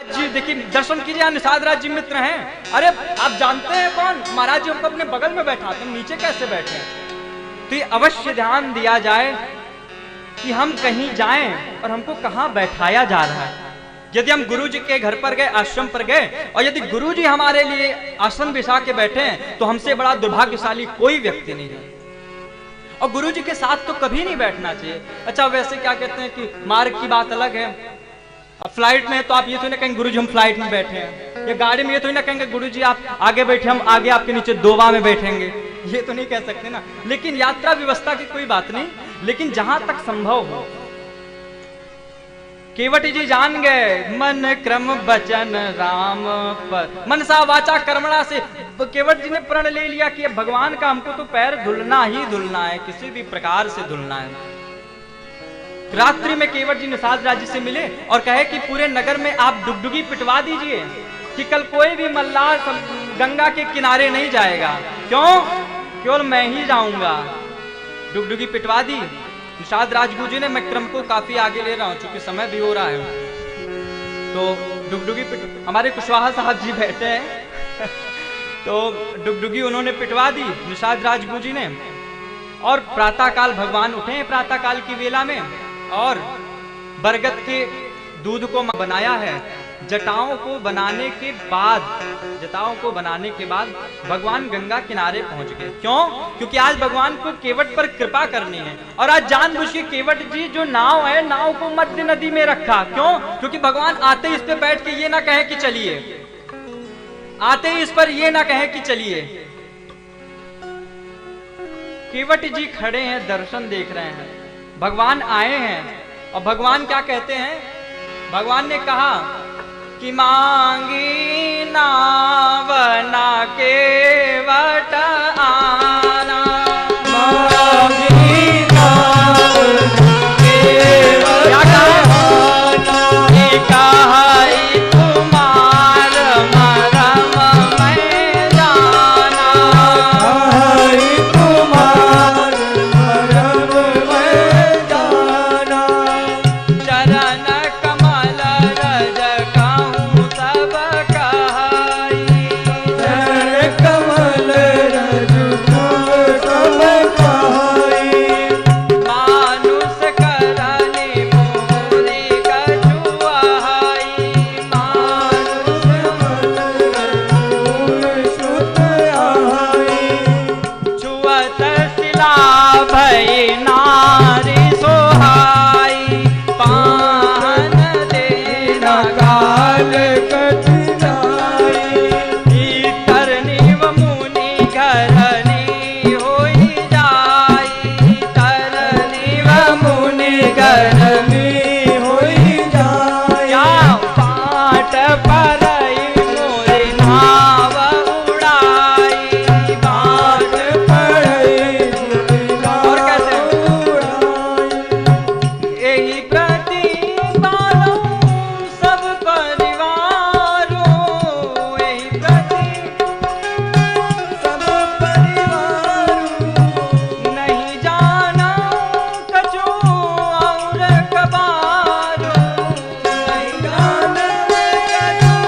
जी देखिए, दर्शन कीजिए, यहाँ निषाद राज जी मित्र हैं। अरे आप जानते हैं कौन? महाराज जी हमको अपने बगल में बैठा, तुम नीचे कैसे बैठे? तो ये अवश्य ध्यान दिया जाए कि हम कहीं जाएं और हमको कहाँ बैठाया जा रहा है। यदि हम गुरु जी के घर पर गए, आश्रम पर गए, और यदि गुरु जी हमारे लिए आसन बिछा के बैठे हैं, तो हमसे बड़ा दुर्भाग्यशाली कोई व्यक्ति नहीं है। और गुरु जी के साथ तो कभी नहीं बैठना चाहिए। अच्छा, वैसे क्या कहते हैं कि मार्ग की बात अलग है। अब फ्लाइट में तो आप ये तो नहीं कहेंगे गुरु जी हम फ्लाइट में बैठे हैं, या गाड़ी में ये तो नहीं कहेंगे गुरु जी आप आगे बैठे, हम आगे आपके नीचे दोवा में बैठेंगे, ये तो नहीं कह सकते ना। लेकिन यात्रा व्यवस्था की कोई बात नहीं, लेकिन जहां तक संभव हो। केवट जी जान गए मन क्रम वचन राम पर, मनसा वाचा कर्मणा से केवट जी ने प्रण ले लिया कि भगवान का हमको तो पैर धुलना ही धुलना है, किसी भी प्रकार से धुलना है। रात्रि में केवट जी निषाद राज जी से मिले और कहे कि पूरे नगर में आप डुगडुगी पिटवा दीजिए कि कल कोई भी मल्लाह गंगा के किनारे नहीं जाएगा। क्यों? केवल मैं ही जाऊंगा। डुगडुगी पिटवा दी निषाद राजगुरु जी ने। मैं क्रम को काफी आगे ले रहा हूं चूंकि समय भी हो रहा है। तो डुगडुगी हमारे कुशवाहा साहब जी बैठे हैं तो डुगडुगी उन्होंने पिटवा दी निषाद राजगुरु जी ने। और प्रातःकाल भगवान उठे प्रातःकाल की वेला में, और बरगद के दूध को बनाया है। जटाओं को बनाने के बाद भगवान गंगा किनारे पहुंच गए। क्यों? क्योंकि आज भगवान को केवट पर कृपा करनी है। और आज जानबूझ के केवट जी जो नाव है, नाव को मध्य नदी में रखा। क्यों? क्योंकि भगवान आते इस पे बैठ के ये ना कहे कि चलिए, आते इस पर ये ना कहे कि चलिए। केवट जी खड़े हैं, दर्शन देख रहे हैं, भगवान आए हैं। और भगवान क्या कहते हैं? भगवान ने कहा कि मांगी नावना केवट आना, मांगी नावना केवट आना, कहाई कुमार मरम मैं जाना, कहाई कुमार मरम मैं जाना, चरण कमल रज कहूँ सब कहाई, चरण कमल रज कहूँ सब कहाई, मानुष करनी मोरी कछुआई, मानुष सुत आई, छुअत शिला भई नारी सोहाई, पान देना काल कठिनाई, तरनी व मुनि घरनी होई जाई, तरनी व मुनि घरनी होई जाई, पाट परई मोरी नाव उड़ाई, पाट परई मोरी नाव उड़ाई, यही प्रतिपालो सब परिवारों, यही प्रति सब परिवारों, नहीं जाना कछु और कबारो, नहीं जाना कछु।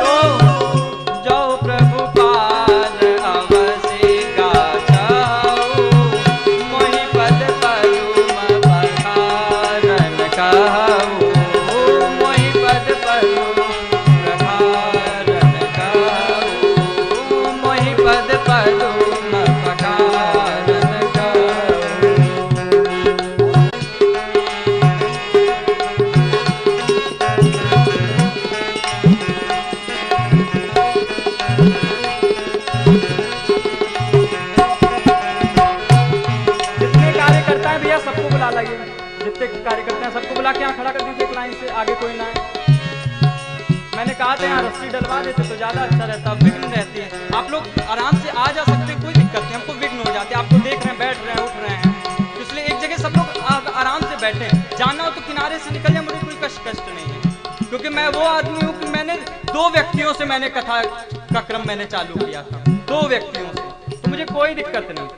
तो जो प्रभु पाद अवसि गाछाऊ, मोहि पद पदुम पखारन कहू, मोहि पद पदुम पखारन कहू, मोहि पद पदुम पखारन कहू। जितने कार्यकर्ता हैं भैया सबको बुला लाइए, जितने कार्यकर्ता हैं सबको बुला के यहाँ खड़ा कर दीजिए एक लाइन से, आगे कोई ना है। मैंने कहा था यहाँ रस्सी डलवा देते तो ज्यादा अच्छा रहता, विघ्न रहती है। आप लोग आराम से आ जा सकते, कोई दिक्कत नहीं, हमको विघ्न हो जाते। आपको देख रहे हैं, बैठ रहे हैं, उठ रहे हैं, इसलिए एक जगह सब लोग आराम से बैठे। जाना हो तो किनारे से निकल जाए, मुझे कोई कष्ट नहीं है। क्योंकि मैं वो आदमी हूँ कि मैंने 2 व्यक्तियों से मैंने कथा का क्रम मैंने चालू किया था, 2 व्यक्तियों से, तो मुझे कोई दिक्कत नहीं,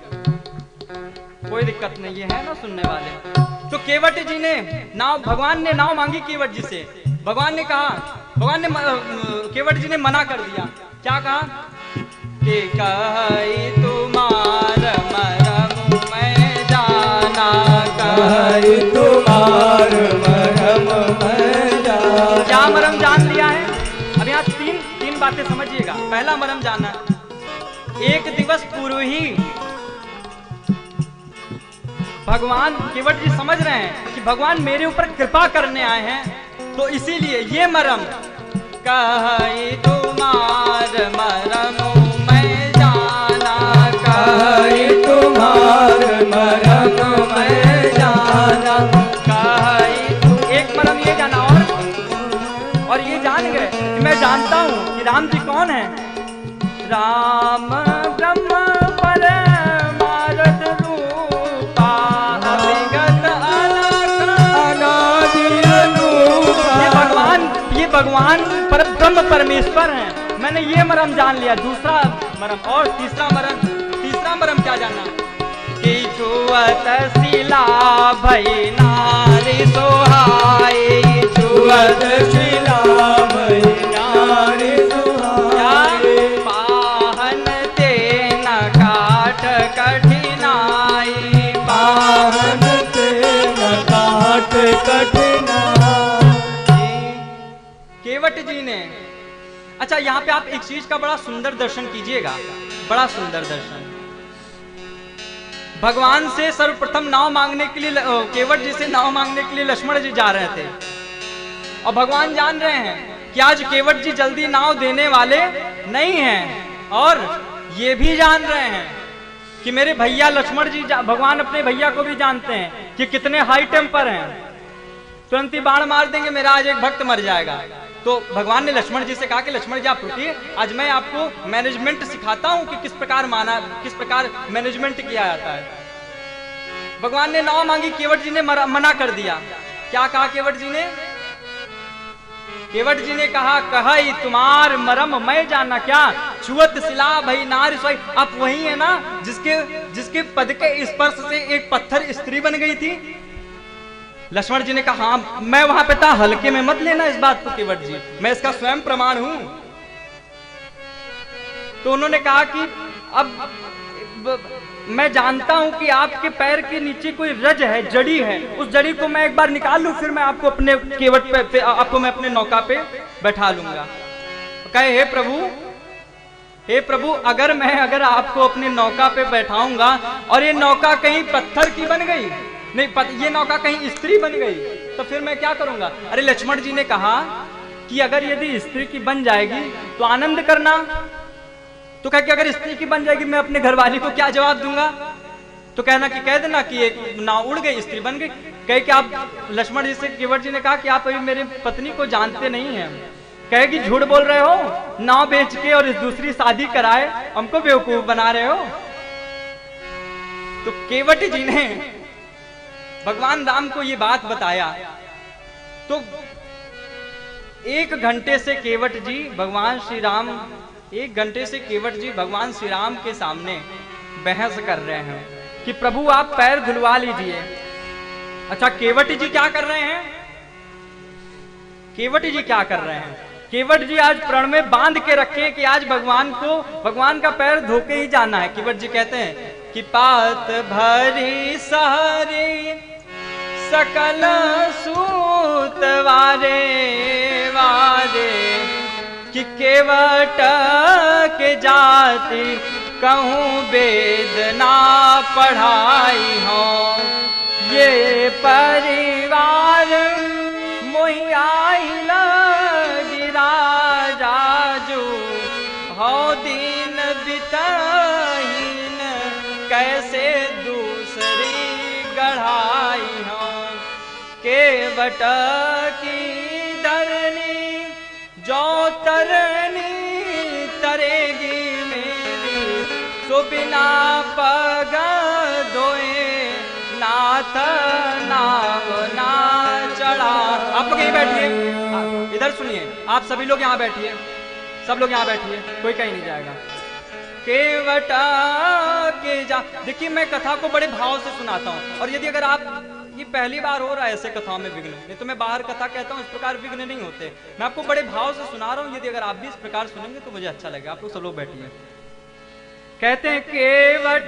कोई दिक्कत नहीं है ना सुनने वाले। तो केवट जी ने नाव, भगवान ने नाव मांगी केवट जी से, भगवान ने कहा, भगवान ने केवट जी ने मना कर दिया। क्या कहा कि कही तुम्हार मरम मैं जाना, कही तुम्हार मरम मैं जाना। क्या मरम जान लिया है? अब यहाँ तीन बातें समझिएगा। पहला मरम जाना, एक दिवस पूर्व ही भगवान केवट जी समझ रहे हैं कि भगवान मेरे ऊपर कृपा करने आए हैं, तो इसीलिए ये मरम, कही तुम्हार मरम मैं जाना, कही तुम्हार मरम मैं जाना। कही एक मरम ये जाना, और ये जान गए कि मैं जानता हूं कि राम जी कौन है। राम ब्रह्म परमार्थ रूपा अभिगत अलख अनादि अनूपा। ये भगवान ब्रह्म परमेश्वर हैं। मैंने ये मरम जान लिया। दूसरा मरम और तीसरा मरम क्या जाना कि छुअत शिला भई नारी सोहाई, छुअत शिला भई नारी सोहाई। पाहन ते न काट कठिनाई, पाहन ते न काट कठिनाई। केवट जी ने, अच्छा यहाँ पे आप एक चीज का बड़ा सुंदर दर्शन कीजिएगा, बड़ा सुंदर दर्शन। भगवान से सर्वप्रथम नाव मांगने के लिए केवट जी से नाव मांगने के लिए लक्ष्मण जी जा रहे थे, और भगवान जान रहे हैं कि आज केवट जी जल्दी नाव देने वाले नहीं हैं, और ये भी जान रहे हैं कि मेरे भैया लक्ष्मण जी, भगवान अपने भैया को भी जानते हैं कि कितने हाई टेम्पर हैं, तुरंत ही बाण मार देंगे, मेरा आज एक भक्त मर जाएगा। तो भगवान ने लक्ष्मण जी से कहा कि लक्ष्मण जी आप रुकिए, आज मैं आपको मैनेजमेंट सिखाता हूं कि किस प्रकार मैनेजमेंट किया जाता है। भगवान ने नाव मांगी, केवट जी ने मना कर दिया। क्या कहा केवट जी ने? केवट जी ने कहा, कही तुम्हार मरम मैं जाना। क्या? छुअत शिला भई नारी सोई। आप वही है ना जिसके पद के स्पर्श से एक पत्थर स्त्री बन गई थी? लक्ष्मण जी ने कहा, हाँ मैं वहां पे था, हल्के में मत लेना इस बात को केवट जी, मैं इसका स्वयं प्रमाण हूं। तो उन्होंने कहा कि अब मैं जानता हूं कि आपके पैर के नीचे कोई रज है, जड़ी है, उस जड़ी को मैं एक बार निकाल लूं, फिर मैं आपको अपने केवट पे आपको मैं अपने नौका पे बैठा लूंगा। कहे, हे प्रभु अगर आपको अपने नौका पे बैठाऊंगा और ये नौका कहीं पत्थर की बन गई, नहीं ये नौका कहीं स्त्री बन गई, तो फिर मैं क्या करूंगा? अरे लक्ष्मण जी ने कहा कि अगर यदि स्त्री की बन जाएगी तो आनंद करना। तो कह कि अगर स्त्री की बन जाएगी मैं अपने घरवाली को क्या जवाब दूंगा? तो कहना कि कह देना कि एक नाव उड़ गई, स्त्री बन गई। कहे कि आप लक्ष्मण जी से केवट जी ने कहा कि आप अभी मेरी पत्नी को जानते नहीं हैं। कहे कि झूठ बोल रहे हो, नाव बेच के और इस दूसरी शादी कराए हमको बेवकूफ बना रहे हो। तो केवट जी ने भगवान राम को ये बात बताया। तो 1 घंटे से केवट जी भगवान श्री राम भगवान श्री राम के सामने बहस कर रहे हैं कि प्रभु आप पैर धुलवा लीजिए। अच्छा केवट जी क्या कर रहे हैं? केवट जी आज प्रण में बांध के रखे कि आज भगवान का पैर धोके ही जाना है। केवट जी कहते हैं कि पात भरी सहरी सकल सूत वारे कि केवट के जाति कहूँ वेद ना पढ़ाई हो, ये परिवार मोहि आइल गिराजू हो दीन बितहीन कैसे दूसरी गढ़ाई हो, केवट की धरनी जो तरनी तरेगी मेरी, सो बिना पग धोए नाथ नाम ना चढ़ा। आप लोग यहीं बैठिए, इधर सुनिए, आप सभी लोग यहाँ बैठिए, सब लोग यहाँ बैठिए, कोई कहीं नहीं जाएगा। केवट के जा, देखिए मैं कथा को बड़े भाव से सुनाता हूँ, और यदि अगर आप ये पहली बार हो रहा है ऐसे कथाओं में विघ्न, नहीं तो मैं बाहर कथा कहता हूँ इस प्रकार विघ्न नहीं होते। मैं आपको बड़े भाव से सुना रहा हूँ, यदि अगर आप भी इस प्रकार सुनेंगे तो मुझे अच्छा लगेगा। आप लोग सब लोग बैठिए। कहते हैं केवट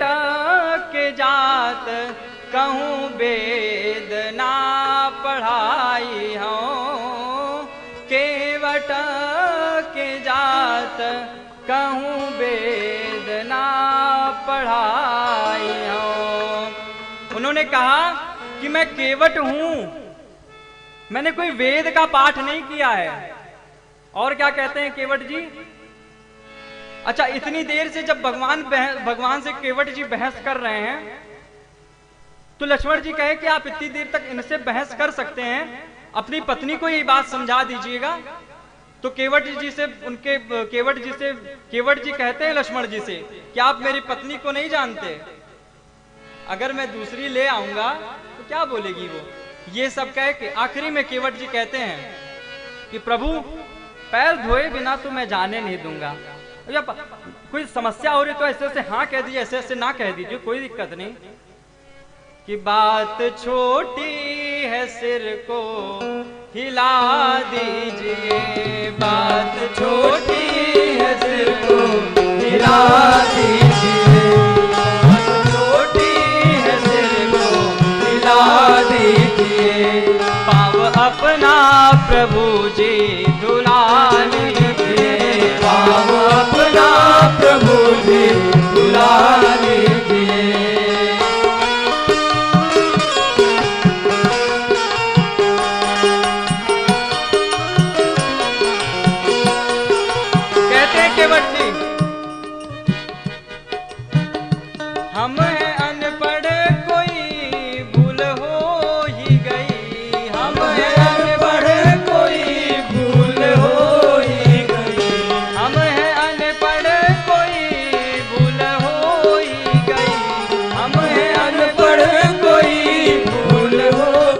के जात कहूँ वेद ना पढ़ाई हो, केवट के जात कहूँ वेद ना पढ़ाई हो। उन्होंने कहा कि मैं केवट हूं, मैंने कोई वेद का पाठ नहीं किया है। और क्या कहते हैं केवट जी? अच्छा, इतनी देर से जब भगवान से केवट जी बहस कर रहे हैं, तो लक्ष्मण जी कहे कि आप इतनी देर तक इनसे बहस कर सकते हैं, अपनी पत्नी को ये बात समझा दीजिएगा। तो केवट जी कहते हैं लक्ष्मण जी से कि आप मेरी पत्नी को नहीं जानते, अगर मैं दूसरी ले आऊंगा तो क्या बोलेगी वो। ये सब कह के आखिरी में केवट जी कहते हैं कि प्रभु पैर धोए बिना तो मैं जाने नहीं दूंगा। जब कोई समस्या हो रही तो ऐसे ऐसे हाँ कह दीजिए, ऐसे ऐसे ना कह दीजिए, कोई दिक्कत नहीं। कि बात छोटी है सिर को हिला दीजिए, बात छोटी है सिर को हिला दीजिए, बात छोटी है सिर को हिला दीजिए। पाव अपना प्रभु जी